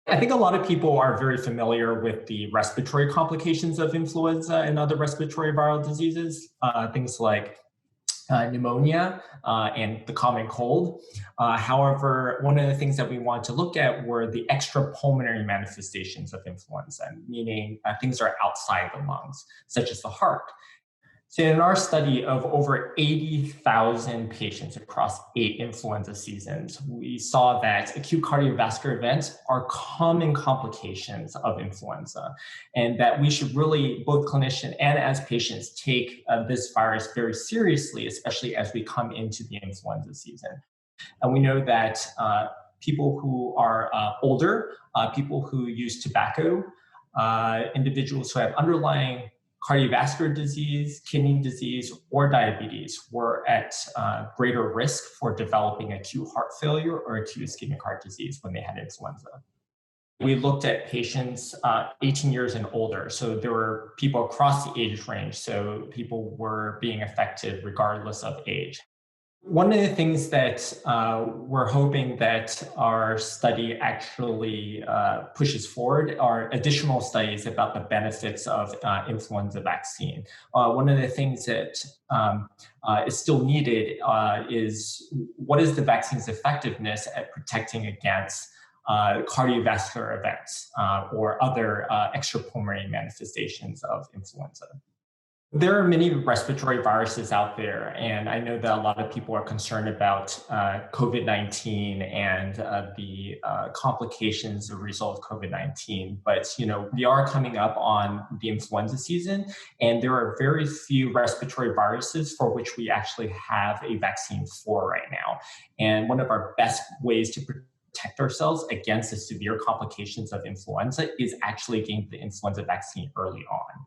I think a lot of people are very familiar with the respiratory complications of influenza and other respiratory viral diseases, things like pneumonia and the common cold. However, one of the things that we wanted to look at were the extrapulmonary manifestations of influenza, meaning things that are outside the lungs, such as the heart. So, in our study of over 80,000 patients across 8 influenza seasons, we saw that acute cardiovascular events are common complications of influenza, and that we should really, both clinician and as patients, take this virus very seriously, especially as we come into the influenza season. And we know that people who are older, people who use tobacco, individuals who have underlying cardiovascular disease, kidney disease, or diabetes were at greater risk for developing acute heart failure or acute ischemic heart disease when they had influenza. We looked at patients 18 years and older. So there were people across the age range. So people were being affected regardless of age. One of the things that we're hoping that our study actually pushes forward are additional studies about the benefits of influenza vaccine. One of the things that is still needed is what is the vaccine's effectiveness at protecting against cardiovascular events or other extrapulmonary manifestations of influenza. There are many respiratory viruses out there, and I know that a lot of people are concerned about COVID-19 and the complications as a result of COVID-19. But we are coming up on the influenza season, and there are very few respiratory viruses for which we actually have a vaccine for right now. And one of our best ways to protect ourselves against the severe complications of influenza is actually getting the influenza vaccine early on.